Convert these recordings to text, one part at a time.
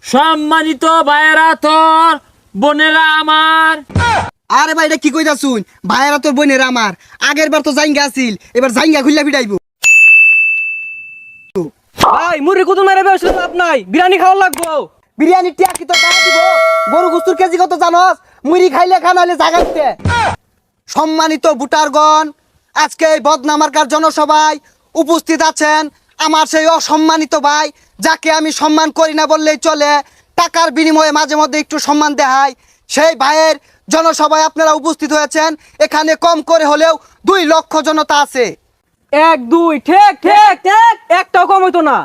সম্মানিত ভাইয়েরা, তোর বোনেরা আমার। আরে ভাই এটা কি কইতা শুন, ভাইয়েরা তোর বোনেরা আমার। আগের বার তো জাইঙ্গা আছিল, এবার জাইঙ্গা খুললা ফিটাইবো। ভাই মুড়ি কুতুল মারে বেশ লাভ নাই, বিরিয়ানি খাওয়া লাগবো। বিরিয়ানি টিয়া কি তো টাকা দিব? গরু গুস্তুর কেজি কত জানোস? মুড়ি খাইলে খানাইলে জাগাইতে। সম্মানিত ভোটারগণ, আজকে এই বদনামার্কার জনসভায় উপস্থিত আছেন আমার সেই অসম্মানিত ভাই, যাকে আমি সম্মান করি না বললেই চলে, টাকার বিনিময়ে মাঝে মধ্যে একটু সম্মান দেখাই। সেই ভাইয়ের জনসভায় আপনারা উপস্থিত হয়েছেন। এখানে কম করে হলেও 2 লক্ষ জনতা আছে। 1 2 ঠিক ঠিক ঠিক, একটাও কম হইতো না।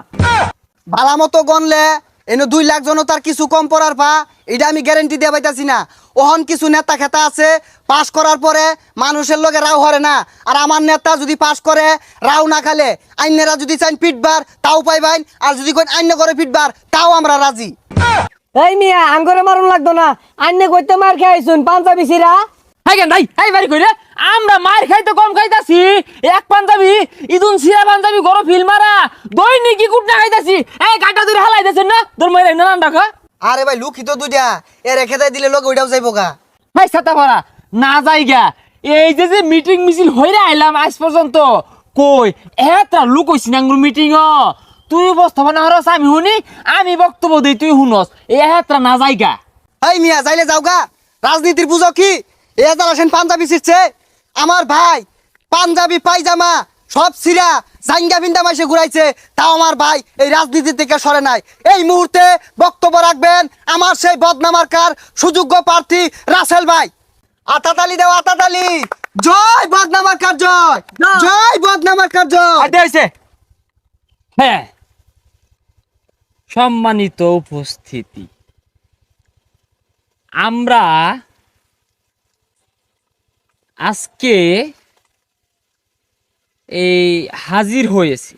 ভালা মতো গণলে এনে 2 লাখ জনতার কিছু কম পড়ার পা, এটা আমি গ্যারেন্টি দিয়ে পাইতাছি না। ওহন কিছু নেতা খেতা আছে, পাশ করার পরে মানুষের লগে রাও হরে না। আর আমার নেতা যদি পাশ করে রাও না খালে, আইনেরা যদি চাইন পিটবার তাও পাইবাইন, আর যদি কোন আইন করে পিটবার তাও আমরা রাজি। এই মিয়া আঙ্গরে মারুন লাগতো না, আইনে কইতে মার খাইছুন পাঞ্জাবি সিরা। হাই কেন ভাই, এই বাড়ি কইরে আমরা মার খাইতে কম খাইতাছি। এক পাঞ্জাবি ইদুন সিরা পাঞ্জাবি গরো ফিল মারা দৈনিক কি কুটনা খাইতাছি। এই কাটা দূরে হালাই দেছেন না তোর মাইরে না ডাকা। আরে ভাই লুকিত দুইটা এর খেতে দিলে লোক ওইটাও যাইব গা। ভাই ছাতা ভরা না যাইগা, এই যে মিটিং মিছিল হইরা আইলাম আজ পর্যন্ত কই এতা লোক হইছি না মিটিং। তুই উপস্থাপনা হরস আমি শুনি, আমি বক্তব্য দিই তুই শুনস, এতা না যাইগা। এই মিয়া যাইলে যাও গা, রাজনীতির বুঝো কি? এ যারা সেন পাঞ্জাবি ছিড়ছে, আমার ভাই পাঞ্জাবি পায়জামা সব ছিড়া জাঙ্গা বিন্দা মাসে ঘুরাইছে, তাও আমার ভাই এই রাজনীতি থেকে সরে নাই। এই মুহূর্তে বক্তব্য রাখবেন আমার সেই বদনামার্কার সুযোগ্য প্রার্থী রাসেল ভাই। আতাতালি দেও আতাতালি। জয় বদনামার্কার জয়, জয় বদনামার্কার জয়। আদে হইছে। হ্যাঁ, সম্মানিত উপস্থিতি, আমরা আজকে এই হাজির হয়েছি।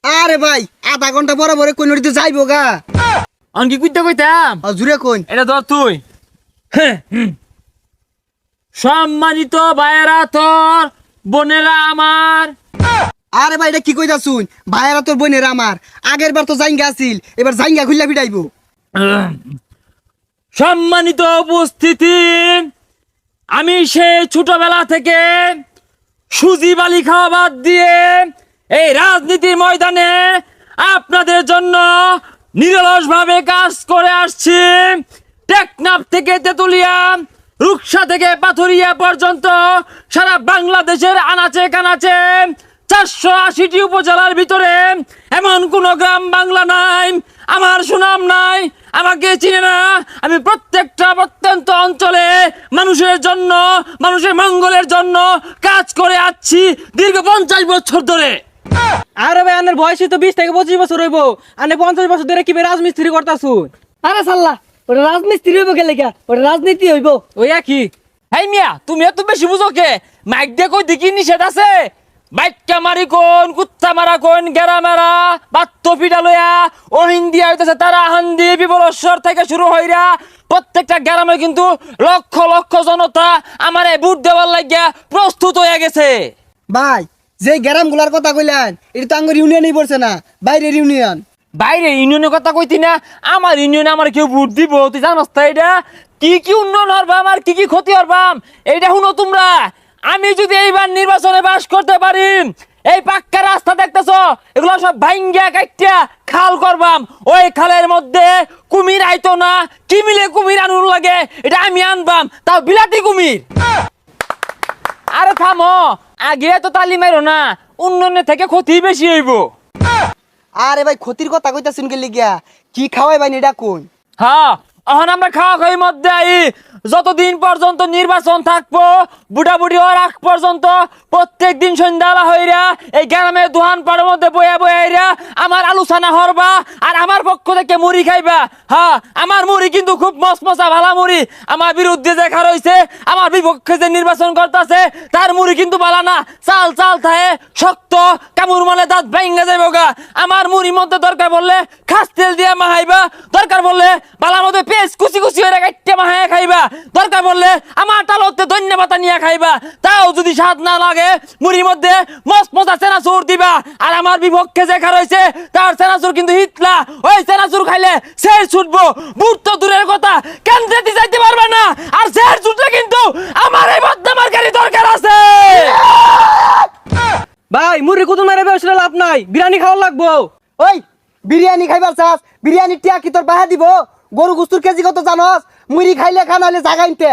আরে ভাই আধা ঘন্টা বরাবরে কোন নদীতে যাইবো গা। অনকি কইতে কইতাম জুড়ে কোন এটা ধর তুই। সম্মানিত ভাইয়েরা, তোর বোনেরা আমার। আরে ভাই এটা কি কইতা শুন, ভাইয়েরা তোর বোনেরা আমার। আগের বার তো জাইঙ্গা আছিল, এবার জাইঙ্গা খুললা ফিটাইবো। সম্মানিত উপস্থিতি, আমি সে ছোটবেলা থেকে সুজি বালি খাওয়া বাদ দিয়ে এই রাজনীতির ময়দানে আপনাদের জন্য নিরলসভাবে কাজ করে আসছি। টেকনাফ থেকে তেতুলিয়া, রুকসা থেকে পাথুরিয়া পর্যন্ত সারা বাংলাদেশের আনাচে কানাচে 480টি উপজেলার ভিতরে এমন কোন গ্রাম বাংলা নাই আমার সুনাম নাই, আমাকে চিনে না। আমি প্রত্যেকটা প্রত্যন্ত অঞ্চলে মানুষের জন্য, মানুষের মঙ্গলের জন্য কাজ করে আসছি দীর্ঘ 50 বছর ধরে। আরে ভাই আনের বয়সই তো 20 থেকে 25 বছর হইব, আনে 50 বছর ধরে কি রাজমিস্ত্রি করতাছুন? আরে সাল্লাহ, ওটা রাজমিস্ত্রি হইব কে লেখা, ওটা রাজনীতি হইব। ওই কি হেই মিয়া, তুমি এত বেশি বুঝো কে? মাইক দিয়ে কই দেখি নিষেধ আছে? বাইকটা মারি কোন, কুত্তা মারা কোন, গেরা মারা বাত্ত পিটা লইয়া ও হিন্দি হইতেছে তারা হান্দি বিবলস্বর থেকে শুরু হইরা প্রত্যেকটা গ্রামে কিন্তু লক্ষ লক্ষ জনতা আমারে ভোট দেওয়ার লাগিয়া প্রস্তুত হয়ে গেছে। ভাই যে গ্রাম গুলার কথা কইলেন, এটা তো আঙ্গুর ইউনিয়নই পড়ছে না, বাইরের ইউনিয়ন। বাইরে ইউনিয়নের কথা কইতি না, আমার ইউনিয়নে আমার কেউ ভোট দিব তুই জানোস তো? এটা কি কি উন্নয়ন হরবাম আর কি কি ক্ষতি হরবাম এইটা শুনো তোমরা। আমি যদি এইবার নির্বাচনে বাস করতে পারি, এই পাক্কা রাস্তা দেখতেছ এগুলো সব ভাঙ্গিয়া কাটিয়া খাল করবাম। ওই খালের মধ্যে কুমির আইতো না, কি মিলে কুমির আনুন লাগে এটা আমি আনবাম, তাও বিলাতি কুমির। আরে থামো, আগে তো তালি মারো না, উন্নয়নের থেকে ক্ষতি বেশি হইব। আরে ভাই ক্ষতির কথা কইতাছেন কে লিগিয়া? কি খাওয়াই ভাই এটা কোন? হ্যাঁ, এখন আমরা খাওয়া খাই মধ্যে আই, যতদিন পর্যন্ত নির্বাচন থাকবো বুড়া বুড়ি হওয়ার আগ পর্যন্ত প্রত্যেক দিন সন্ধ্যাবেলা হইরা এই গ্রামের দোহান পাড়ের মধ্যে বয়া বয়া আমার আলোচনা হরবা আর আমার পক্ষ থেকে মুড়ি খাইবা। হ্যাঁ, আমার মুড়ি কিন্তু খুব মসমসা ভালা মুড়ি। আমার বিরুদ্ধে যে খার হইছে, আমার বিপক্ষে যে নির্বাচন করতেছে তার মুড়ি কিন্তু ভালা না। চাল চাল থাকে শক্ত, কামুর মালে দাঁত ভাঙ্গা যাইব গা। আমার মুড়ির মধ্যে দরকার পড়লে খাস তেল দিয়ে মাহাইবা, দরকার বললে বালার মধ্যে পেঁয়াজ কুচি কুচি হয়ে কাটতে মাহায় খাইবা, দরকার বললে আমার টালতে ধন্যবাদ নিয়ে খাইবা। তাও যদি স্বাদ না লাগে মুড়ির মধ্যে মসমসা চেনাচুর দিবা। আর আমার বিপক্ষে যে খা রয়েছে তার চেনাচুর কিন্তু হিতলা, ওই চেনাচুর খাইলে শের ছুটবো। বুট তো দূরের কথা, কেন্দ্রে যাইতে পারবে না। আর শের ছুটলে কিন্তু আমার এই বদনামার গাড়ি দরকার আছে। ভাই মুড়ি কুতুল মারে বসলে লাভ নাই, বিরিয়ানি খাওয়া লাগবো। ওই বিরিয়ানি খাইবার চাস, বিরিয়ানি টিয়া কি তোর বাহা দিব? গরু গুস্তুর কেজি কত জানস? মুড়ি খাইলে খা নাহলে জাগাইতে।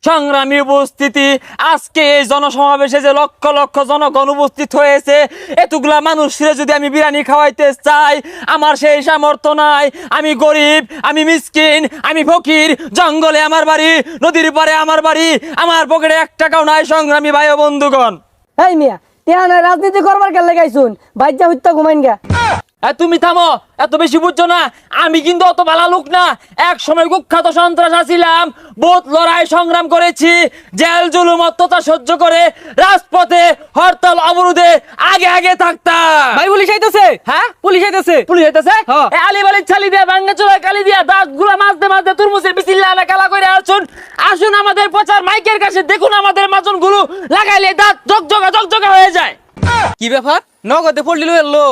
সংগ্রামী উপস্থিতি, আজকে এই জনসমাবেশে যে লক্ষ লক্ষ জনগণ উপস্থিত হয়েছে, এতগুলা মানুষের যদি আমি বিরিয়ানি খাওয়াইতে চাই, আমার সেই সামর্থ্য নাই। আমি গরিব, আমি মিসকিন, আমি ফকির। জঙ্গলে আমার বাড়ি, নদীর পারে আমার বাড়ি, আমার পকেটে 1 টাকাও নাই। সংগ্রামী ভাই ও বন্ধুগণ, এই মিয়া টিয়ানা রাজনীতি করবার কেন লাগাইছুন? বাইজা হইতা ঘুমাইন গা। তুমি থামো, এত বেশি বুঝছো না। আমি কিন্তু অত ভালো লোক না। এক সময় কুখ্যাত সন্ত্রাস ছিলাম, বহুত লড়াই সংগ্রাম করেছি, জেল জুলুম অত্যাচার সহ্য করে রাজপথে হরতাল অবরোধে আগে আগে থাকতাম। ভাই পুলিশ আইতাছে। হ্যাঁ পুলিশ আইতাছে। পুলিশ হইতেছে হ্যাঁ। আলি বালি ছালি দিয়ে ভাঙ্গা চোরা কালি দিয়া দাঁত গুলা মাঝতে মাঝতে তুরমুজের বিচিল্লা কালা করে আসুন। আসুন আমাদের প্রচার মাইকের কাছে, দেখুন আমাদের মাজন গুলো লাগাইলে দাঁত জগজগা জগজগা হয়ে যায়। কি ব্যাপার? নগদে পড়লি এলো।